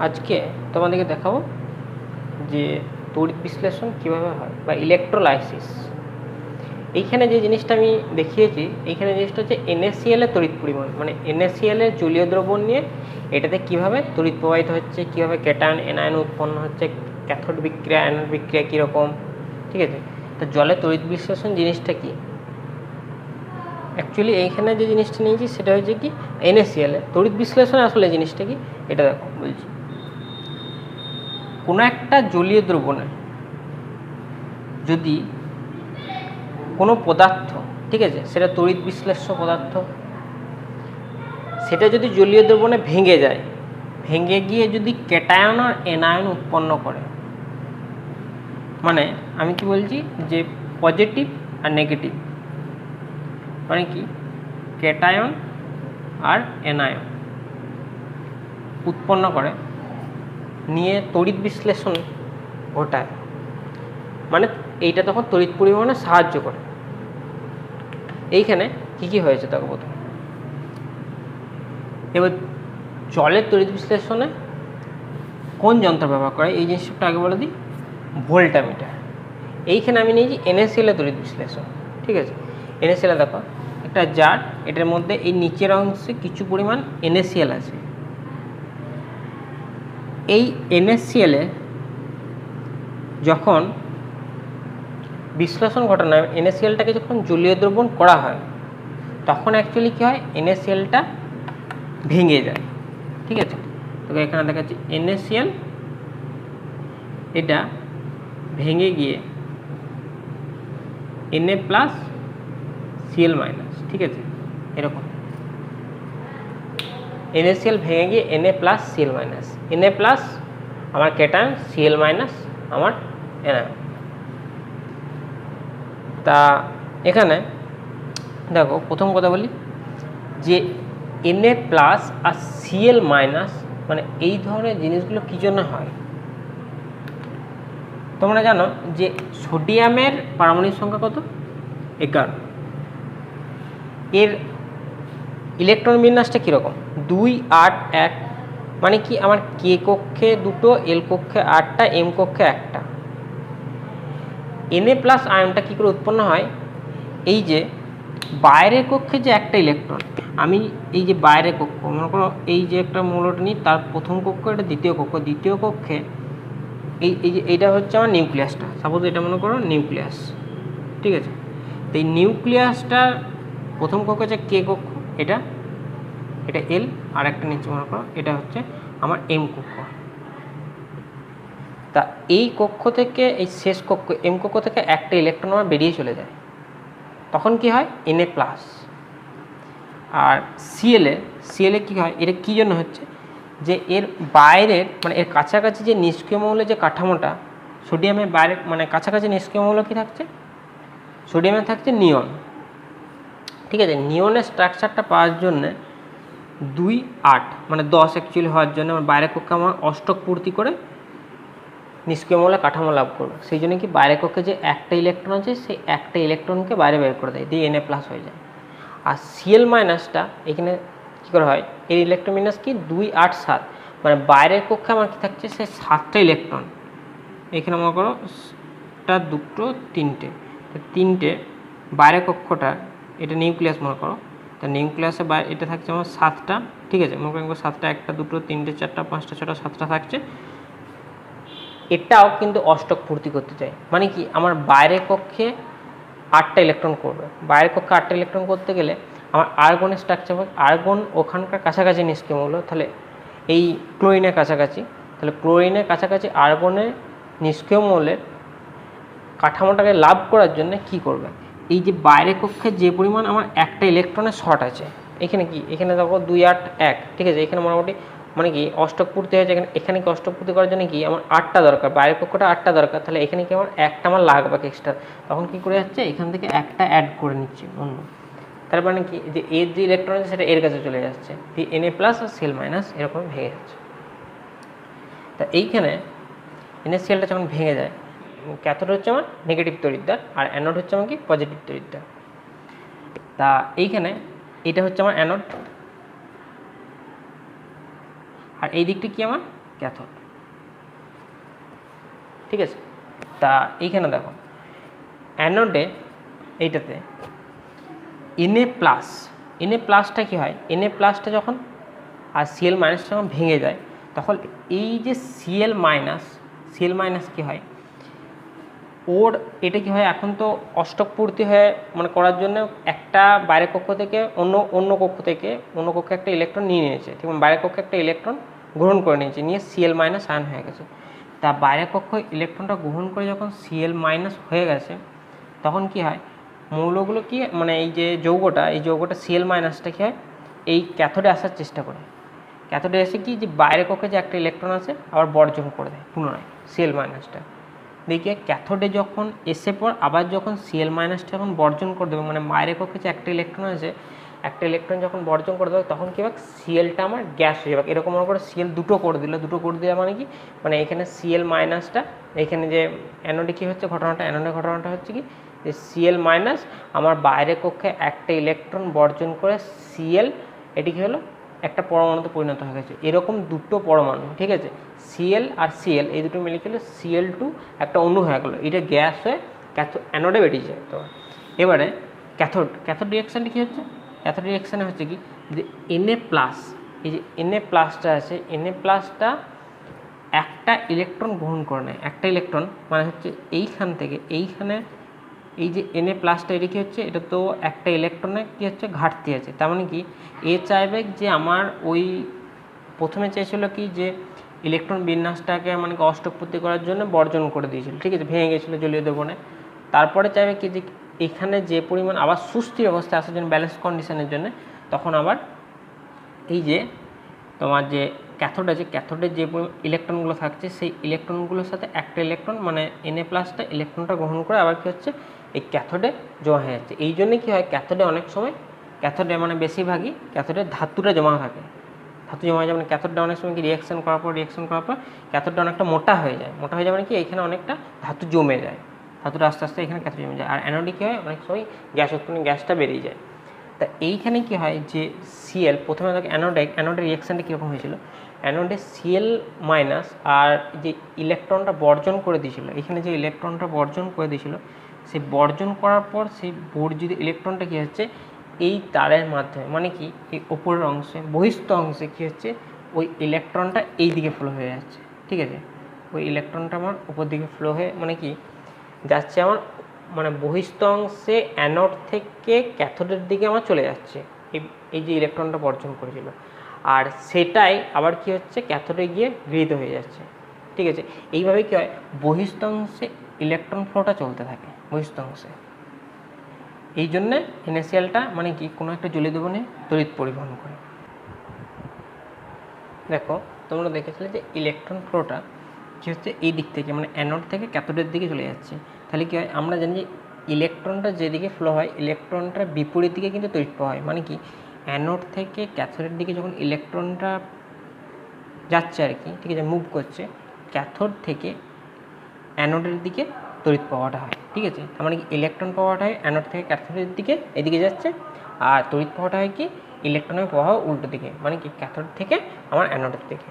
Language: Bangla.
আজকে তোমাদেরকে দেখাবো যে তড়িৎ বিশ্লেষণ কীভাবে হয় বা ইলেকট্রোলাইসিস। এইখানে যে জিনিসটা আমি দেখিয়েছি, এইখানে জিনিসটা হচ্ছে NaCl এর তড়িৎ পরিমাণ, মানে NaCl এর জলীয় দ্রবণ নিয়ে এটাতে কীভাবে তড়িৎ প্রবাহিত হচ্ছে, কীভাবে ক্যাটায়ন এনায়ন উৎপন্ন হচ্ছে, ক্যাথোড বিক্রিয়া অ্যানোড বিক্রিয়া কীরকম, ঠিক আছে। তো জলের তড়িৎ বিশ্লেষণ জিনিসটা কি, অ্যাকচুয়ালি এইখানে যে জিনিসটা নিয়েছি সেটা হচ্ছে কি NaCl এর তড়িৎ বিশ্লেষণ। আসলে জিনিসটা কি এটা দেখো বলছি, কোনো একটা জলীয় দ্রবণে যদি কোনো পদার্থ, ঠিক আছে, সেটা তড়িৎ বিশ্লেষ্য পদার্থ, সেটা যদি জলীয় দ্রবণে ভেঙে যায়, ভেঙে গিয়ে যদি ক্যাটায়ন আর এনায়ন উৎপন্ন করে, মানে আমি কি বলছি যে পজিটিভ আর নেগেটিভ, মানে কি ক্যাটায়ন আর এনায়ন উৎপন্ন করে নিয়ে তড়িৎ বিশ্লেষণ ঘটায়, মানে এইটা তখন তড়িৎ পরিবহনে সাহায্য করে। এইখানে কি কি হয়েছে তাকে প্রথম, এবার জলের তড়িৎ বিশ্লেষণে কোন যন্ত্র ব্যবহার করে এই জিনিসটা আগে বলে দিই, ভোল্টামিটার। এইখানে আমি নিয়েছি NaCl এর তড়িৎ বিশ্লেষণ, ঠিক আছে। NaCl দেখো একটা জার, এটার মধ্যে এই নিচের অংশে কিছু পরিমাণ NaCl আছে। এই NaCl এ যখন বিশ্লেষণ ঘটানো হয়, NaClটাকে যখন জলীয় দ্রবণ করা হয়, তখন অ্যাকচুয়ালি কী হয়, NaClটা ভেঙে যায়, ঠিক আছে। তো এখানে দেখাচ্ছি NaCl এটা ভেঙে গিয়ে Na+Cl-, ঠিক আছে, এরকম NaCl ভেঙে গিয়ে Na+Cl-, Na+ আমার ক্যাটায়ন, Cl- আমার এনায়ন। তা এখানে দেখো প্রথম কথা বলি যে Na+ আর Cl- মানে এই ধরনের জিনিসগুলো কী জন্য হয়। তোমরা জানো যে সোডিয়ামের পারমাণবিক সংখ্যা কত, 11, এর ইলেকট্রন বিন্যাসটা কীরকম, 2, 8, 1, মানে কি আমার কে কক্ষে 2টো, এল কক্ষে 8টা, এম কক্ষে 1টা। Na+ আয়নটা কী করে উৎপন্ন হয়, এই যে বাইরের কক্ষে যে একটা ইলেকট্রন, আমি এই যে বাইরের কক্ষ মনে করো, এই যে একটা মৌলটা নিই, তার প্রথম কক্ষ, এটা দ্বিতীয় কক্ষ, দ্বিতীয় কক্ষে এই যে এইটা হচ্ছে আমার নিউক্লিয়াসটা, সাপোজ এটা মনে করো নিউক্লিয়াস, ঠিক আছে। তো এই নিউক্লিয়াসটার প্রথম কক্ষ হচ্ছে কে কক্ষ, এটা এল, আর একটা নিচে মনে করো এটা হচ্ছে আমার এম কক্ষ। তা এই কক্ষ থেকে এই শেষ কক্ষ এম কক্ষ থেকে একটা ইলেকট্রন আমার বেরিয়ে চলে যায়, তখন কি হয় Na+। আর Cl কী হয়, এটা কী জন্য হচ্ছে, যে এর বাইরের মানে এর কাছাকাছি যে নিষ্ক্রিয় মৌলের যে কাঠামোটা, সোডিয়ামের বাইরের মানে কাছাকাছি নিষ্ক্রিয় মৌল কী থাকছে, সোডিয়ামে থাকছে নিয়ন, ঠিক আছে। নিয়নের স্ট্রাকচারটা পাওয়ার জন্যে 2, 8 মানে 10 অ্যাকচুয়ালি হওয়ার জন্য আমার বাইরের কক্ষে আমার অষ্টক পূর্তি করে নিষ্ক্রিয় মৌলের কাঠামো লাভ করবে। সেই জন্য কি বাইরের কক্ষে যে একটা ইলেকট্রন আছে, সেই একটা ইলেকট্রনকে বাইরে বের করে দেয়, দিয়ে Na+ হয়ে যায়। আর Cl- এখানে কী করে হয়, এর ইলেকট্রন বিন্যাস কি 2, 8, 7, মানে বাইরের কক্ষে আমার কী থাকছে, সে 7টা ইলেকট্রন। এখানে মনে করো 2, 3টে, তিনটে বাইরের কক্ষটা, এটা নিউক্লিয়াস মনে করো, তা নিউক্লিয়াসে বাইরে এটা থাকছে আমার 7টা, ঠিক আছে। মনে করো 7টা, 1, 2, 3, 4, 5, 6, 7টা থাকছে। এটাও কিন্তু অষ্টক পূর্তি করতে চাই, মানে কি আমার বাইরের কক্ষে 8টা ইলেকট্রন করবে, বাইরের কক্ষে 8টা ইলেকট্রন করতে গেলে আমার আর্গনের স্ট্রাকচার, আর্গন ওখানকার কাছাকাছি নিষ্ক্রিয় মৌল, তাহলে এই ক্লোরিনের কাছাকাছি, তাহলে ক্লোরিনের কাছাকাছি আর্গনের নিষ্ক্রিয় মৌলের কাঠামোটাকে লাভ করার জন্য কি করবে, এই যে বাইরের কক্ষে যে পরিমাণ আমার একটা ইলেকট্রনের শর্ট আছে, এখানে কি এখানে দেখো 2, 8, 1, ঠিক আছে। এখানে মোটামুটি মানে কি অষ্টক পূর্তি হয়েছে, এখানে কি অষ্টক পূর্তি করার জন্য কি আমার 8টা দরকার, বাইরের কক্ষটা 8টা দরকার, তাহলে এখানে কি আমার একটা আমার লাগবে এক্সট্রা, তখন কি করে যাচ্ছে এখান থেকে একটা অ্যাড করে নিচ্ছে অন্য, তার মানে কি যে এর যে ইলেকট্রন আছে সেটা এর কাছে চলে যাচ্ছে, দিয়ে Na+ আর Cl- এরকম ভেঙে যাচ্ছে। তা এইখানে NaClটা যখন ভেঙে যায়, ক্যাথোড হচ্ছে আমার নেগেটিভ তড়িৎদ্বার, আর অ্যানোড হচ্ছে আমার কি পজিটিভ তড়িৎদ্বার। তা এইখানে এটা হচ্ছে আমার অ্যানোড, আর এই দিকটা কি আমার ক্যাথোড। ঠিক আছে, তা এইখানে দেখো অ্যানোডে এইটাতে Na প্লাস, Na প্লাসটা কী হয়, Na প্লাসটা যখন আর Cl মাইনাসটা যখন ভেঙে যায় তখন এই যে Cl মাইনাস কী হয়, ওর এটা কি হয়, এখন তো অষ্টক পূর্তি হয়ে মানে করার জন্য একটা বাইরের কক্ষ থেকে অন্য কক্ষে একটা ইলেকট্রন নিয়ে নিয়েছে, ঠিক বাইরের কক্ষে একটা ইলেকট্রন গ্রহণ করে নিয়েছে, নিয়ে Cl মাইনাস আয়ন হয়ে গেছে। তা বাইরের কক্ষ ইলেকট্রনটা গ্রহণ করে যখন Cl মাইনাস হয়ে গেছে তখন কি হয়, মৌলগুলো কি মানে এই যৌগটা Cl মাইনাসটা কী হয়, এই ক্যাথোডে আসার চেষ্টা করে। ক্যাথোডে এসে কি যে বাইরের কক্ষে যে একটা ইলেকট্রন আছে আবার বর্জন করে দেয় পুনরায় Cl মাইনাসটা। দেখে ক্যাথোডে যখন এসে পর আবার যখন Cl মাইনাসটা যখন বর্জন করে দেবে, মানে বাইরের কক্ষে যে একটা ইলেকট্রন আছে, একটা ইলেকট্রন যখন বর্জন করে দেবে তখন কী হবে, Clটা আমার গ্যাস হয়ে যাবে। এরকম করে Cl দুটো করে দিলে মানে কি, মানে এখানে Cl মাইনাসটা, এখানে যে অ্যানোডে কী হচ্ছে ঘটনাটা হচ্ছে কি যে Cl মাইনাস আমার বাইরের কক্ষে একটা ইলেকট্রন বর্জন করে Cl, এটি কী হলো, একটা পরমাণুতে পরিণত হয়ে গেছে। এরকম দুটো পরমাণু, ঠিক আছে, Cl আর Cl এই দুটো মিলে গেলে Cl2 একটা অণু হয়ে গেলো, এটা গ্যাস হয়ে অ্যানোডে বেরিয়ে যায়। তো এবারে ক্যাথোড রিয়াকশানটা কী হচ্ছে, ক্যাথোড রিয়াকশানে হচ্ছে কি যে Na প্লাস, এই যে Na প্লাসটা আছে, Na প্লাসটা একটা ইলেকট্রন গ্রহণ করে নেয়, একটা ইলেকট্রন মানে হচ্ছে এইখান থেকে এইখানে এই যে Na প্লাসটা এটা কী হচ্ছে, এটা তো একটা ইলেকট্রনে কী হচ্ছে ঘাটতি আছে। তার মানে কি এ চাইবে যে আমার ওই প্রথমে চাইছিল কি যে ইলেকট্রন বিন্যাসটাকে মানে অষ্টক পূর্তি করার জন্য বর্জন করে দিয়েছিল, ঠিক আছে, ভেঙে গেছিলো জলীয় দ্রবণে। তারপরে চাইবে কি যে এখানে যে পরিমাণ আবার সুস্থির অবস্থায় আসার জন্য, ব্যালেন্স কন্ডিশনের জন্য, তখন আবার এই যে তোমার যে ক্যাথোড আছে, ক্যাথোডের যে ইলেকট্রনগুলো থাকছে সেই ইলেকট্রনগুলোর সাথে একটা ইলেকট্রন মানে Na প্লাসটা ইলেকট্রনটা গ্রহণ করে আবার কী হচ্ছে এই ক্যাথোডে জমা হয়ে যাচ্ছে। এই জন্যে কী হয়, ক্যাথোডে অনেক সময় ক্যাথোডে মানে বেশিরভাগই ক্যাথোডে ধাতুটা জমা থাকে, ধাতু জমা হয়ে যায়, মানে ক্যাথোডটা অনেক সময় কি রিয়াকশন করার পর ক্যাথোডটা অনেকটা মোটা হয়ে যায় মানে কি এখানে অনেকটা ধাতু জমে যায়, ধাতুটা আস্তে আস্তে এখানে ক্যাথোড জমে যায়। আর অ্যানোডে কী হয়, অনেক সময় গ্যাস উৎপন্ন, গ্যাসটা বেরিয়ে যায়। তা এইখানে কি হয় যে Cl প্রথমে অ্যানোডের রিয়াকশানটা কীরকম হয়েছিল, অ্যানোডে Cl মাইনাস আর যে ইলেকট্রনটা বর্জন করে দিয়েছিল, এখানে যে ইলেকট্রনটা বর্জন করে দিয়েছিল সেই বর্জন করার পর সেই বর্জিত ইলেকট্রনটা কী হচ্ছে এই তারের মাধ্যমে, মানে কি এই ওপরের অংশে বহিস্থ অংশে কী হচ্ছে ওই ইলেকট্রনটা এই দিকে ফ্লো হয়ে যাচ্ছে, ঠিক আছে, ওই ইলেকট্রনটা আমার উপর দিকে ফ্লো হয়ে মানে কি যাচ্ছে আমার মানে বহিস্থ অংশে অ্যানোড থেকে ক্যাথোডের দিকে আমার চলে যাচ্ছে এই যে ইলেকট্রনটা বর্জন করেছিল, আর সেটাই আবার কি হচ্ছে ক্যাথোডে গিয়ে গৃহীত হয়ে যাচ্ছে, ঠিক আছে। এইভাবে কী হয়, বহিস্থ অংশে ইলেকট্রন ফ্লোটা চলতে থাকে বহিস্থ অংশে। এই জন্যে NaClটা মানে কি কোনো একটা জলীয় দ্রবণে তড়িৎ পরিবহন করে। দেখো তোমরা দেখেছিলে যে ইলেকট্রন ফ্লোটা কী হচ্ছে এই দিক থেকে মানে অ্যানোড থেকে ক্যাথোডের দিকে চলে যাচ্ছে। তাহলে কী হয়, আমরা জানি যে ইলেকট্রনটা যেদিকে ফ্লো হয় ইলেকট্রনটার বিপরীত দিকে কিন্তু তড়িৎ প্রবাহ হয়, মানে কি অ্যানোড থেকে ক্যাথোডের দিকে যখন ইলেকট্রনটা যাচ্ছে আর কি, ঠিক আছে, মুভ করছে, ক্যাথোড থেকে অ্যানোডের দিকে তড়িৎ প্রবাহটা হয়, ঠিক আছে। তার মানে কি ইলেকট্রন প্রবাহটা হয় অ্যানোড থেকে ক্যাথোডের দিকে এদিকে যাচ্ছে, আর তড়িৎ প্রবাহটা হয় কি ইলেকট্রনের প্রবাহ উল্টো দিকে, মানে কি ক্যাথোড থেকে আমার অ্যানোডের দিকে।